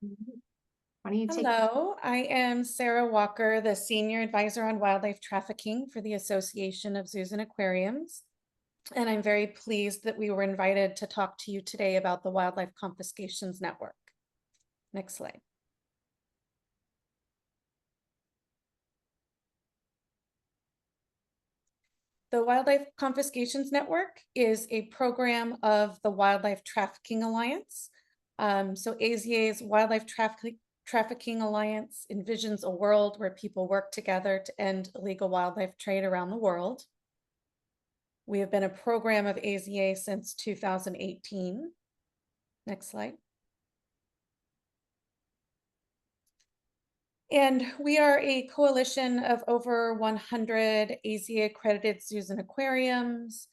Why don't you take? Hello, I am Sarah Walker, the Senior Advisor on Wildlife Trafficking for the Association of Zoos and Aquariums. And I'm very pleased that we were invited to talk to you today about the Wildlife Confiscations Network. Next slide. The Wildlife Confiscations Network is a program of the Wildlife Trafficking Alliance. So AZA's Wildlife Trafficking Alliance envisions a world where people work together to end illegal wildlife trade around the world. We have been a program of AZA since 2018. Next slide. And we are a coalition of over 100 AZA accredited zoos and aquariums,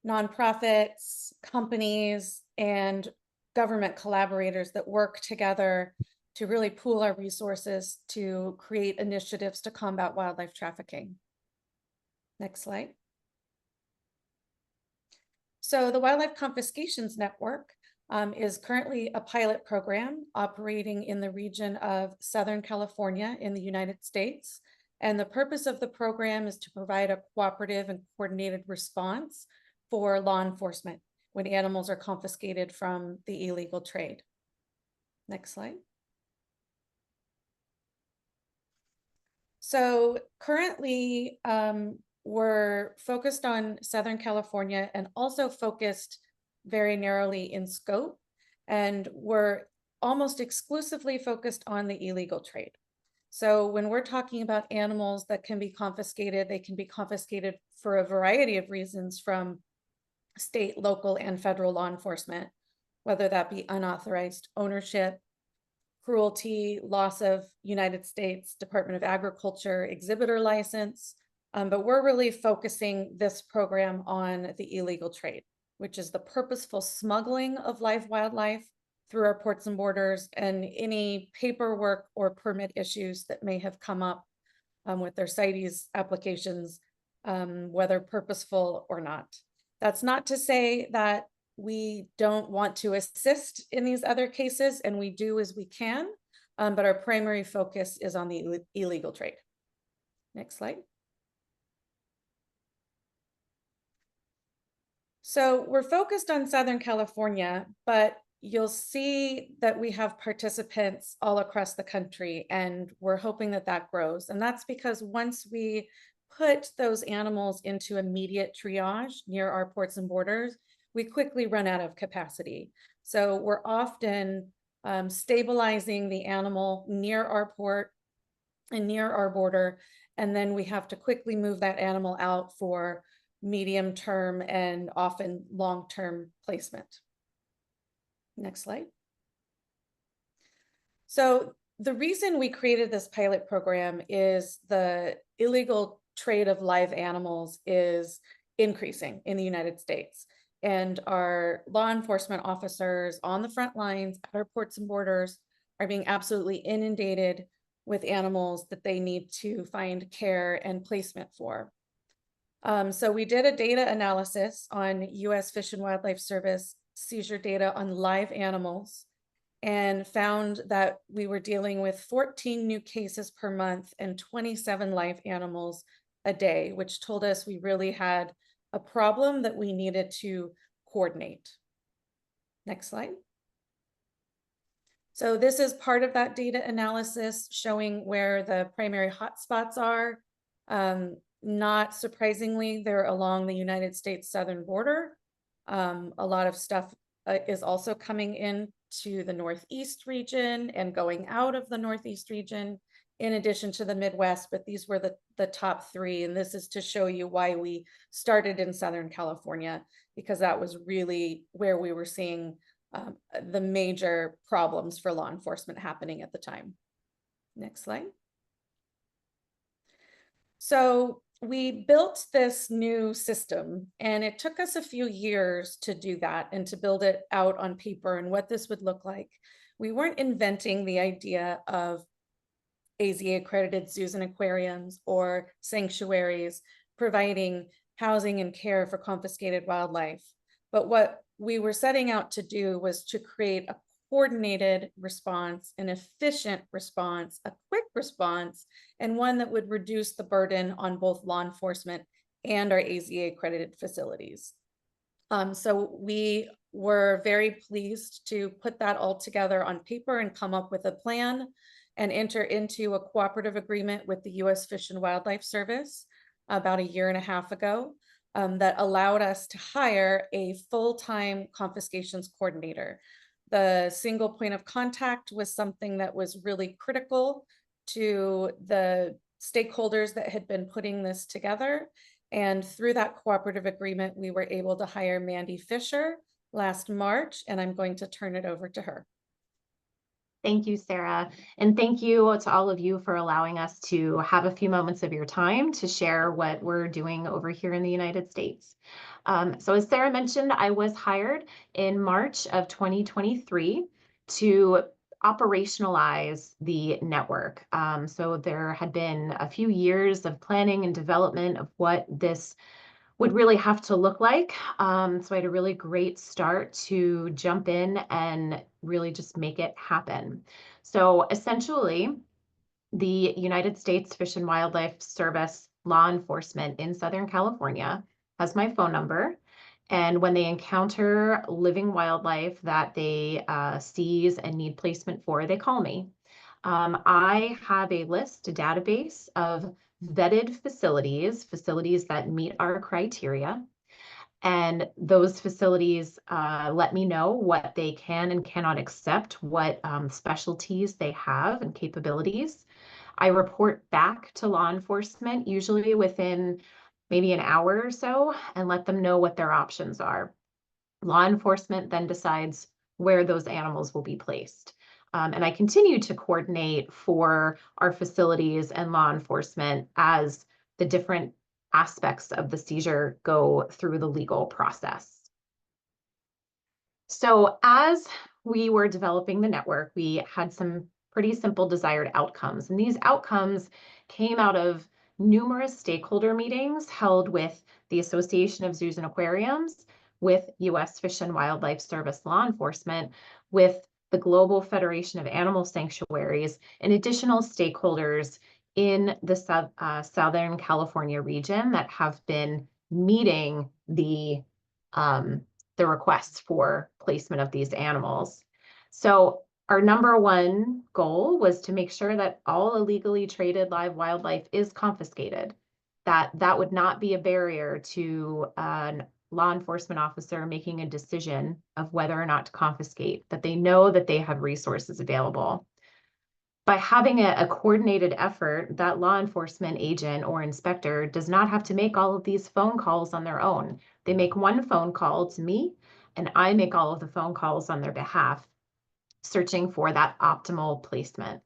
nonprofits, companies, and government collaborators that work together to really pool our resources to create initiatives to combat wildlife trafficking. Next slide. So the Wildlife Confiscations Network is currently a pilot program operating in the region of Southern California in the United States. And the purpose of the program is to provide a cooperative and coordinated response for law enforcement when animals are confiscated from the illegal trade. Next slide. So currently, we're focused on Southern California and also focused very narrowly in scope. And we're almost exclusively focused on the illegal trade. So when we're talking about animals that can be confiscated, they can be confiscated for a variety of reasons from state, local, and federal law enforcement, whether that be unauthorized ownership, cruelty, loss of United States Department of Agriculture exhibitor license. But we're really focusing this program on the illegal trade, which is the purposeful smuggling of live wildlife through our ports and borders, and any paperwork or permit issues that may have come up with their CITES applications, whether purposeful or not. That's not to say that we don't want to assist in these other cases, and we do as we can, but our primary focus is on the illegal trade. Next slide. So we're focused on Southern California, but you'll see that we have participants all across the country, and we're hoping that that grows. And that's because once we put those animals into immediate triage near our ports and borders, we quickly run out of capacity. So we're often stabilizing the animal near our port and near our border, and then we have to quickly move that animal out for medium term and often long-term placement. Next slide. So the reason we created this pilot program is the illegal trade of live animals is increasing in the United States. And our law enforcement officers on the front lines at our ports and borders are being absolutely inundated with animals that they need to find care and placement for. So we did a data analysis on US Fish and Wildlife Service seizure data on live animals and found that we were dealing with 14 new cases per month and 27 live animals a day, which told us we really had a problem that we needed to coordinate. Next slide. So this is part of that data analysis showing where the primary hotspots are. Not surprisingly, they're along the United States southern border. A lot of stuff is also coming in to the Northeast region and going out of the Northeast region, in addition to the Midwest, but these were the top three. And this is to show you why we started in Southern California, because that was really where we were seeing the major problems for law enforcement happening at the time. Next slide. So we built this new system, and it took us a few years to do that and to build it out on paper and what this would look like. We weren't inventing the idea of AZA accredited zoos and aquariums or sanctuaries providing housing and care for confiscated wildlife. But what we were setting out to do was to create a coordinated response, an efficient response, a quick response, and one that would reduce the burden on both law enforcement and our AZA accredited facilities. So we were very pleased to put that all together on paper and come up with a plan and enter into a cooperative agreement with the U.S. Fish and Wildlife Service about a year and a half ago, that allowed us to hire a full-time confiscations coordinator. The single point of contact was something that was really critical to the stakeholders that had been putting this together. And through that cooperative agreement, we were able to hire Mandy Fisher last March, and I'm going to turn it over to her. Thank you, Sarah. And thank you to all of you for allowing us to have a few moments of your time to share what we're doing over here in the United States. So as Sarah mentioned, I was hired in March of 2023 to operationalize the network. So there had been a few years of planning and development of what this would really have to look like. So I had a really great start to jump in and really just make it happen. So essentially, the United States Fish and Wildlife Service law enforcement in Southern California has my phone number. And when they encounter living wildlife that they seize and need placement for, they call me. I have a list, a database of vetted facilities that meet our criteria. And those facilities let me know what they can and cannot accept, what specialties they have and capabilities. I report back to law enforcement, usually within maybe an hour or so, and let them know what their options are. Law enforcement then decides where those animals will be placed. And I continue to coordinate for our facilities and law enforcement as the different aspects of the seizure go through the legal process. So as we were developing the network, we had some pretty simple desired outcomes. And these outcomes came out of numerous stakeholder meetings held with the Association of Zoos and Aquariums, with U.S. Fish and Wildlife Service law enforcement, with the Global Federation of Animal Sanctuaries, and additional stakeholders in the Southern California region that have been meeting the requests for placement of these animals. So our number one goal was to make sure that all illegally traded live wildlife is confiscated, that would not be a barrier to an law enforcement officer making a decision of whether or not to confiscate, that they know that they have resources available. By having a coordinated effort, that law enforcement agent or inspector does not have to make all of these phone calls on their own. They make one phone call to me, and I make all of the phone calls on their behalf, searching for that optimal placement.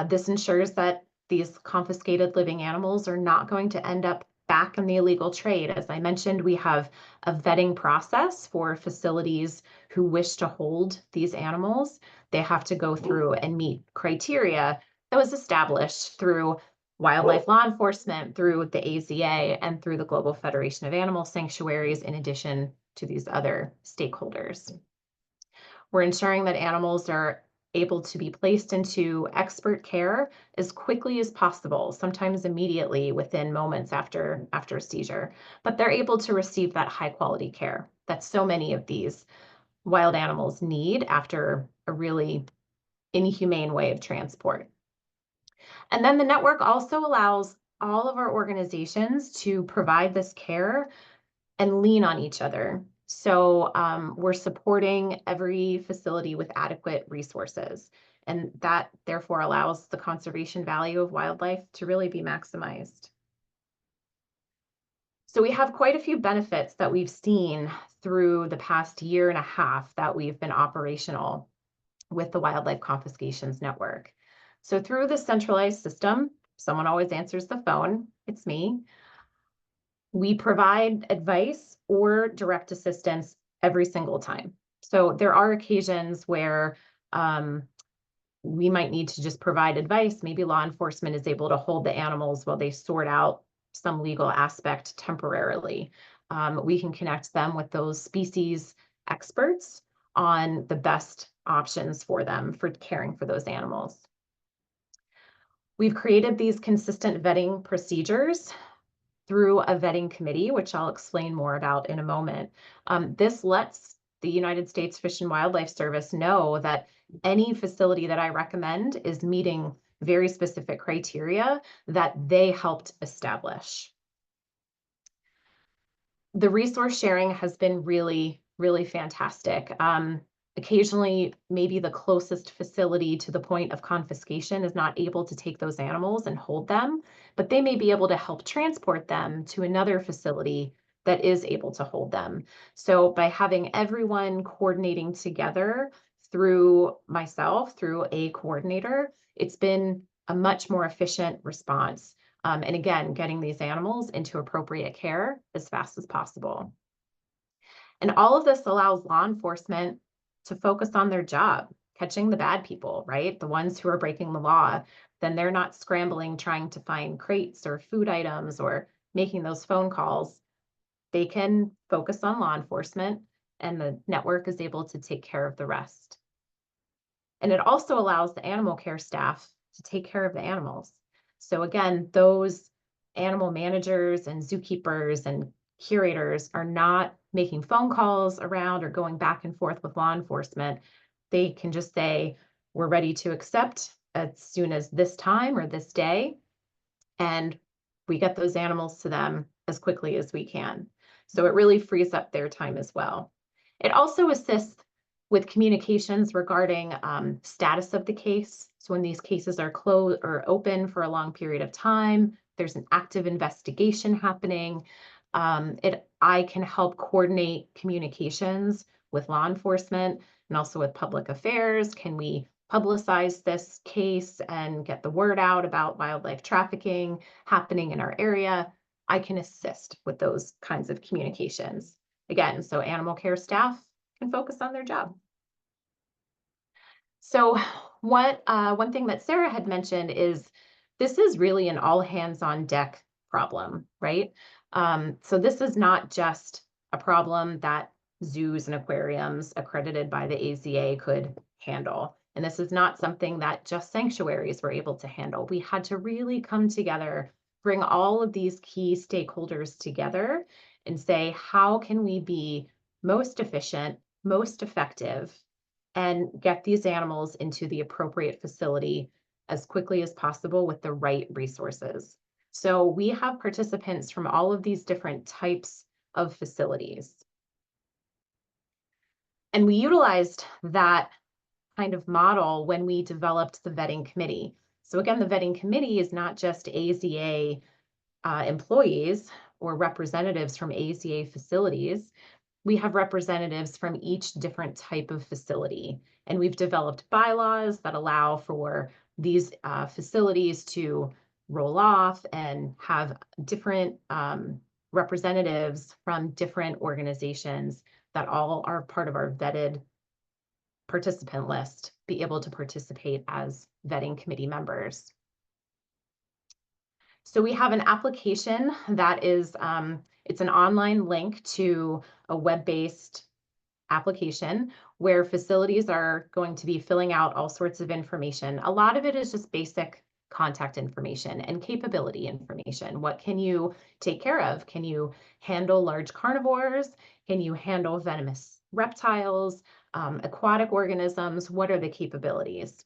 This ensures that these confiscated living animals are not going to end up back in the illegal trade. As I mentioned, we have a vetting process for facilities who wish to hold these animals. They have to go through and meet criteria that was established through wildlife law enforcement, through the AZA, and through the Global Federation of Animal Sanctuaries, in addition to these other stakeholders. We're ensuring that animals are able to be placed into expert care as quickly as possible, sometimes immediately within moments after a seizure, but they're able to receive that high quality care that so many of these wild animals need after a really inhumane way of transport. And then the network also allows all of our organizations to provide this care and lean on each other. So we're supporting every facility with adequate resources, and that therefore allows the conservation value of wildlife to really be maximized. So we have quite a few benefits that we've seen through the past year and a half that we've been operational with the Wildlife Confiscations Network. So through the centralized system, someone always answers the phone, it's me. We provide advice or direct assistance every single time. So there are occasions where we might need to just provide advice. Maybe law enforcement is able to hold the animals while they sort out some legal aspect temporarily. We can connect them with those species experts on the best options for them for caring for those animals. We've created these consistent vetting procedures through a vetting committee, which I'll explain more about in a moment. This lets the United States Fish and Wildlife Service know that any facility that I recommend is meeting very specific criteria that they helped establish. The resource sharing has been really, really fantastic. Occasionally, maybe the closest facility to the point of confiscation is not able to take those animals and hold them, but they may be able to help transport them to another facility that is able to hold them. So by having everyone coordinating together through myself, through a coordinator, it's been a much more efficient response. And again, getting these animals into appropriate care as fast as possible. And all of this allows law enforcement to focus on their job, catching the bad people, right? The ones who are breaking the law. Then they're not scrambling trying to find crates or food items or making those phone calls. They can focus on law enforcement, and the network is able to take care of the rest. And it also allows the animal care staff to take care of the animals. So again, those animal managers and zookeepers and curators are not making phone calls around or going back and forth with law enforcement. They can just say, we're ready to accept as soon as this time or this day, and we get those animals to them as quickly as we can. So it really frees up their time as well. It also assists with communications regarding status of the case. So when these cases are closed or open for a long period of time, there's an active investigation happening. I can help coordinate communications with law enforcement and also with public affairs. Can we publicize this case and get the word out about wildlife trafficking happening in our area? I can assist with those kinds of communications. Again, so animal care staff can focus on their job. So one thing that Sarah had mentioned is this is really an all hands on deck problem, right? So this is not just a problem that zoos and aquariums accredited by the AZA could handle. And this is not something that just sanctuaries were able to handle. We had to really come together, bring all of these key stakeholders together and say, how can we be most efficient, most effective, and get these animals into the appropriate facility as quickly as possible with the right resources. So we have participants from all of these different types of facilities. And we utilized that kind of model when we developed the vetting committee. So again, the vetting committee is not just AZA employees or representatives from AZA facilities. We have representatives from each different type of facility, and we've developed bylaws that allow for these facilities to roll off and have different representatives from different organizations that all are part of our vetted participant list be able to participate as vetting committee members. So we have an application that is, it's an online link to a web-based application where facilities are going to be filling out all sorts of information. A lot of it is just basic contact information and capability information. What can you take care of? Can you handle large carnivores? Can you handle venomous reptiles, aquatic organisms? What are the capabilities?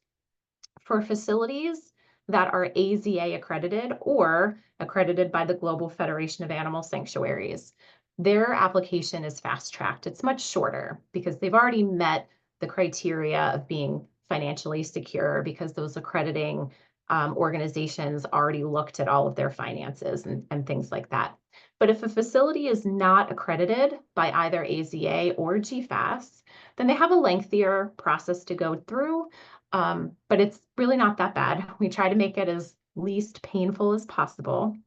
For facilities that are AZA accredited or accredited by the Global Federation of Animal Sanctuaries, their application is fast-tracked. It's much shorter because they've already met the criteria of being financially secure because those accrediting organizations already looked at all of their finances and things like that. But if a facility is not accredited by either AZA or GFAS, then they have a lengthier process to go through, but it's really not that bad. We try to make it as least painful as possible,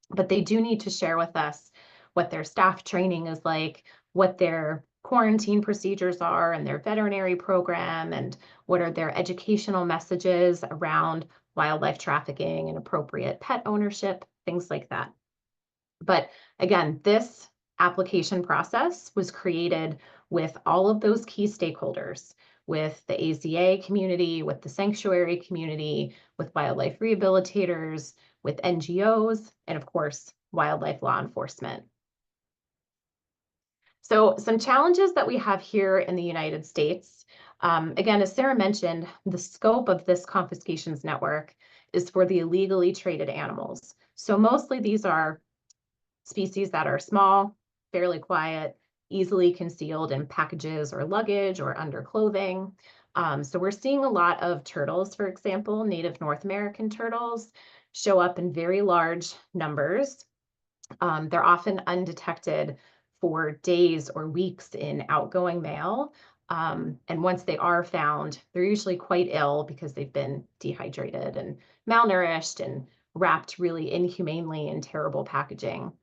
but they do need to share with us what their staff training is like, what their quarantine procedures are and their veterinary program, and what are their educational messages around wildlife trafficking and appropriate pet ownership, things like that. But again, this application process was created with all of those key stakeholders. with the AZA community, with the sanctuary community, with wildlife rehabilitators, with NGOs, and of course, wildlife law enforcement. So some challenges that we have here in the United States, again, as Sarah mentioned, the scope of this confiscations network is for the illegally traded animals. So mostly these are species that are small, fairly quiet, easily concealed in packages or luggage or under clothing. So we're seeing a lot of turtles, for example, native North American turtles, show up in very large numbers. They're often undetected for days or weeks in outgoing mail. And once they are found, they're usually quite ill because they've been dehydrated and malnourished and wrapped really inhumanely in terrible packaging.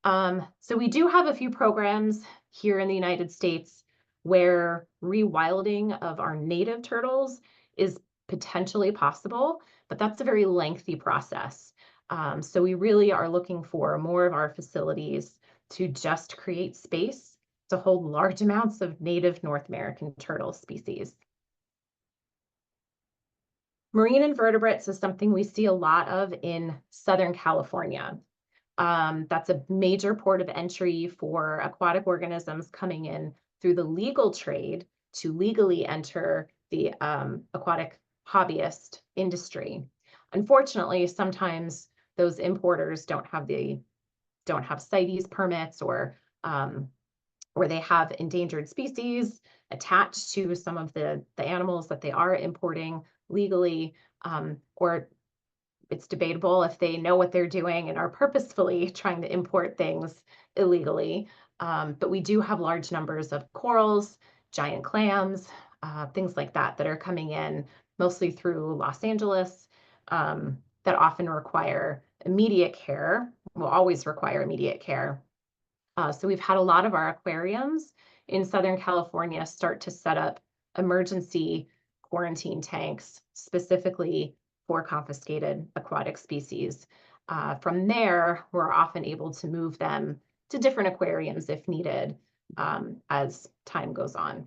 So we do have a few programs here in the United States where rewilding of our native turtles is potentially possible, but that's a very lengthy process. So we really are looking for more of our facilities to just create space to hold large amounts of native North American turtle species. Marine invertebrates is something we see a lot of in Southern California. That's a major port of entry for aquatic organisms coming in through the legal trade to legally enter the aquatic hobbyist industry. Unfortunately, sometimes those importers don't have CITES permits or they have endangered species attached to some of the animals that they are importing legally, or it's debatable if they know what they're doing and are purposefully trying to import things illegally. But we do have large numbers of corals, giant clams, things like that are coming in mostly through Los Angeles, that often require immediate care, will always require immediate care. So we've had a lot of our aquariums in Southern California start to set up emergency quarantine tanks specifically for confiscated aquatic species. From there, we're often able to move them to different aquariums if needed, as time goes on.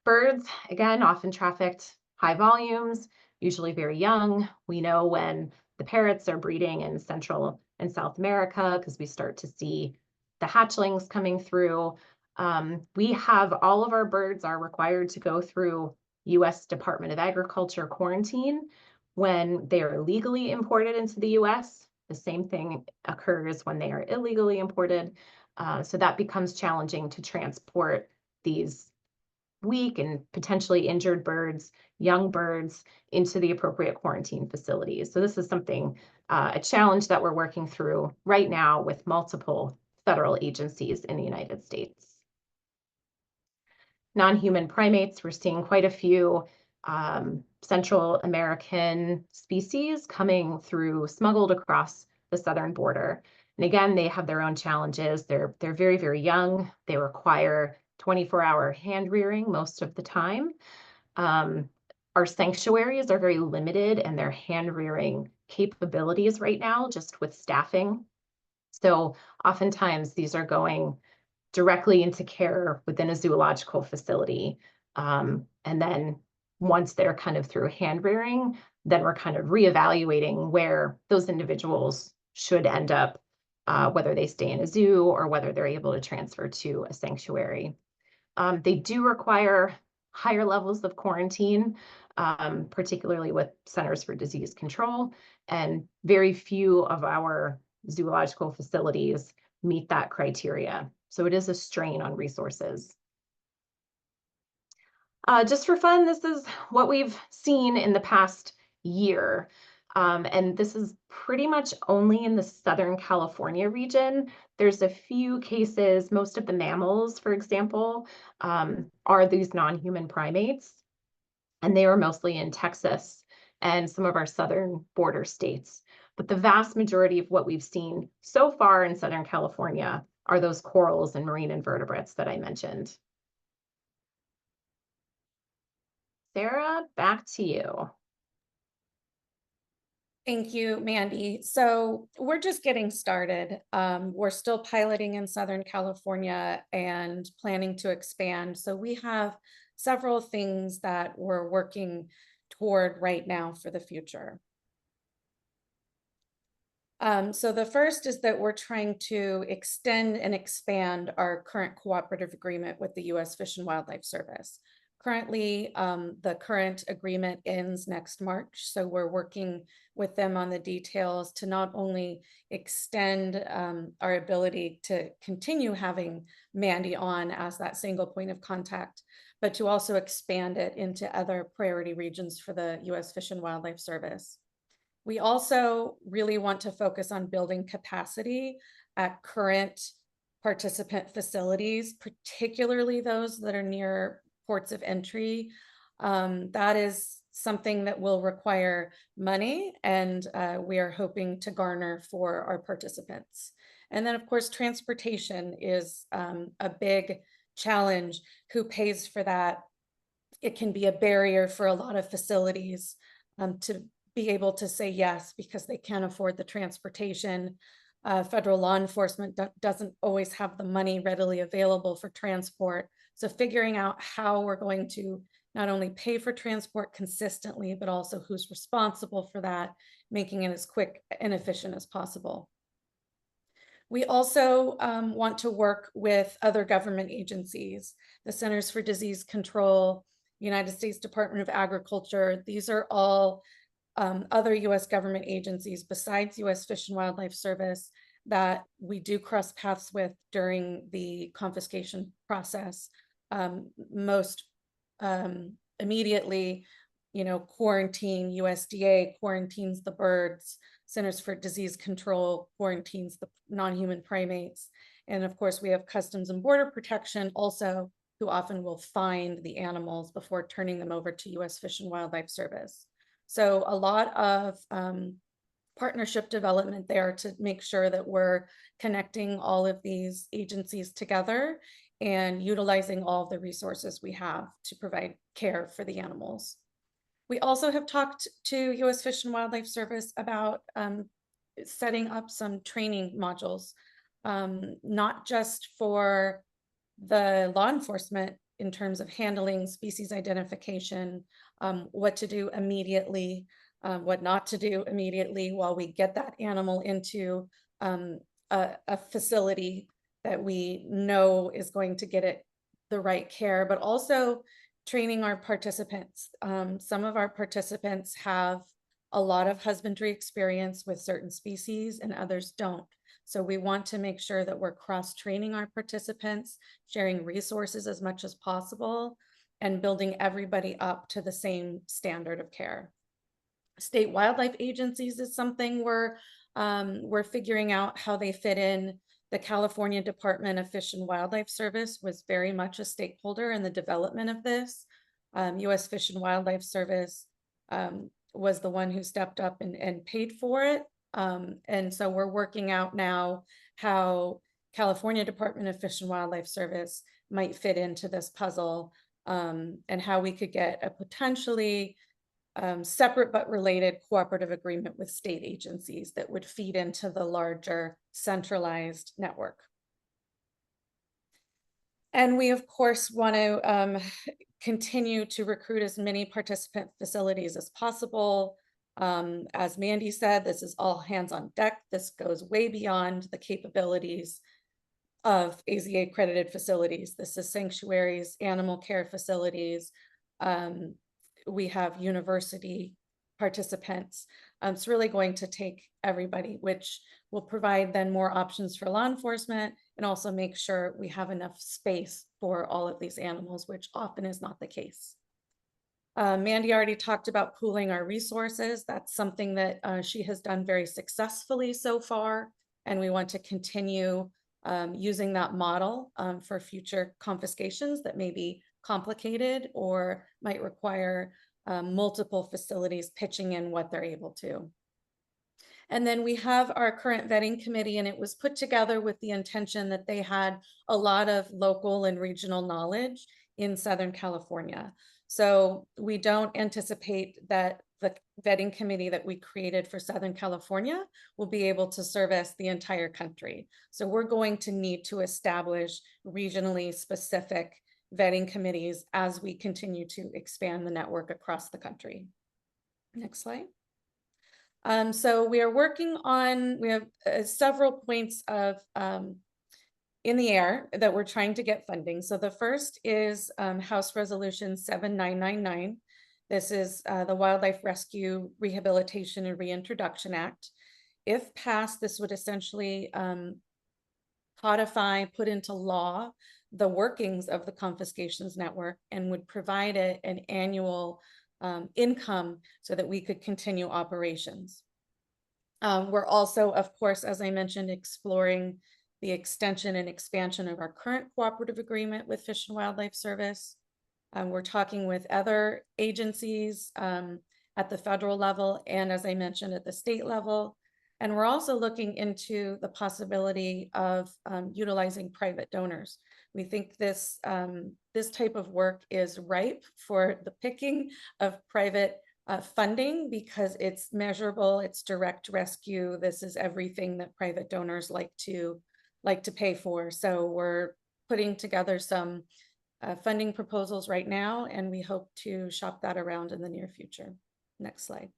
Birds, again, often trafficked high volumes, usually very young. We know when the parrots are breeding in Central and South America because we start to see the hatchlings coming through. We have all of our birds are required to go through US Department of Agriculture quarantine when they are legally imported into the US. The same thing occurs when they are illegally imported. So that becomes challenging to transport these weak and potentially injured birds, young birds, into the appropriate quarantine facilities. So this is something, a challenge that we're working through right now with multiple federal agencies in the United States. Non-human primates, we're seeing quite a few Central American species coming through, smuggled across the southern border. And again, they have their own challenges. They're very, very young. They require 24-hour hand rearing most of the time. Our sanctuaries are very limited in their hand rearing capabilities right now, just with staffing. So oftentimes these are going directly into care within a zoological facility. And then once they're kind of through hand rearing, then we're kind of reevaluating where those individuals should end up, whether they stay in a zoo or whether they're able to transfer to a sanctuary. They do require higher levels of quarantine, particularly with Centers for Disease Control, and very few of our zoological facilities meet that criteria. So it is a strain on resources. Just for fun, this is what we've seen in the past year. And this is pretty much only in the Southern California region. There's a few cases, most of the mammals, for example, are these non-human primates, and they are mostly in Texas and some of our southern border states. But the vast majority of what we've seen so far in Southern California are those corals and marine invertebrates that I mentioned. Sarah, back to you. Thank you, Mandy. So we're just getting started. We're still piloting in Southern California and planning to expand. So we have several things that we're working toward right now for the future. So the first is that we're trying to extend and expand our current cooperative agreement with the U.S. Fish and Wildlife Service. Currently, the current agreement ends next March, so we're working with them on the details to not only extend our ability to continue having Mandy on as that single point of contact, but to also expand it into other priority regions for the U.S. Fish and Wildlife Service. We also really want to focus on building capacity at current participant facilities, particularly those that are near ports of entry. That is something that will require money, and we are hoping to garner for our participants. And then, of course, transportation is a big challenge. Who pays for that? It can be a barrier for a lot of facilities to be able to say yes because they can't afford the transportation. Federal law enforcement doesn't always have the money readily available for transport. So figuring out how we're going to not only pay for transport consistently, but also who's responsible for that, making it as quick and efficient as possible. We also want to work with other government agencies, the Centers for Disease Control, United States Department of Agriculture. These are all other US government agencies besides US Fish and Wildlife Service that we do cross paths with during the confiscation process. Most immediately, quarantine, USDA quarantines the birds, Centers for Disease Control quarantines the non-human primates. And of course, we have Customs and Border Protection also, who often will find the animals before turning them over to US Fish and Wildlife Service. So a lot of partnership development there to make sure that we're connecting all of these agencies together and utilizing all of the resources we have to provide care for the animals. We also have talked to US Fish and Wildlife Service about setting up some training modules, not just for the law enforcement in terms of handling species identification, what to do immediately, what not to do immediately while we get that animal into a facility that we know is going to get it the right care, but also training our participants. Some of our participants have a lot of husbandry experience with certain species and others don't. So we want to make sure that we're cross-training our participants, sharing resources as much as possible, and building everybody up to the same standard of care. State wildlife agencies is something we're figuring out how they fit in. The California Department of Fish and Wildlife Service was very much a stakeholder in the development of this. US Fish and Wildlife Service was the one who stepped up and paid for it. And so we're working out now how California Department of Fish and Wildlife Service might fit into this puzzle, and how we could get a potentially separate but related cooperative agreement with state agencies that would feed into the larger centralized network. And we, of course, want to continue to recruit as many participant facilities as possible. As Mandy said, this is all hands on deck. This goes way beyond the capabilities of AZA accredited facilities. This is sanctuaries, animal care facilities. We have university participants. It's really going to take everybody, which will provide then more options for law enforcement and also make sure we have enough space for all of these animals, which often is not the case. Mandy already talked about pooling our resources. That's something that she has done very successfully so far, and we want to continue using that model for future confiscations that may be complicated or might require multiple facilities pitching in what they're able to. And then we have our current vetting committee, and it was put together with the intention that they had a lot of local and regional knowledge in Southern California. So we don't anticipate that vetting committee that we created for Southern California will be able to service the entire country. So we're going to need to establish regionally specific vetting committees as we continue to expand the network across the country. Next slide. So we are working on, we have several points of in the air that we're trying to get funding. So the first is House Resolution 7999. This is the Wildlife Rescue Rehabilitation and Reintroduction Act. If passed, this would essentially codify, put into law the workings of the Confiscations Network and would provide an annual income so that we could continue operations. We're also, of course, as I mentioned, exploring the extension and expansion of our current cooperative agreement with Fish and Wildlife Service. We're talking with other agencies at the federal level and, as I mentioned, at the state level. And we're also looking into the possibility of utilizing private donors. We think this type of work is ripe for the picking of private funding because it's measurable, it's direct rescue. This is everything that private donors like to pay for. So we're putting together some funding proposals right now, and we hope to shop that around in the near future. Next slide.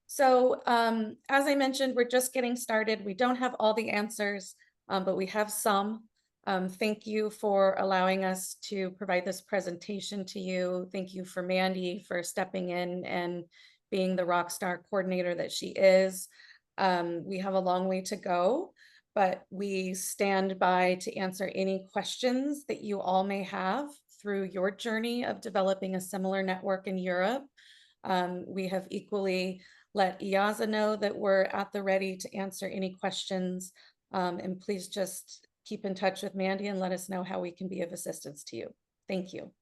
So as I mentioned, we're just getting started. We don't have all the answers, but we have some. Thank you for allowing us to provide this presentation to you. Thank you for Mandy for stepping in and being the rock star coordinator that she is. We have a long way to go, but we stand by to answer any questions that you all may have through your journey of developing a similar network in Europe. We have equally let AZA know that we're at the ready to answer any questions. And please just keep in touch with Mandy and let us know how we can be of assistance to you. Thank you.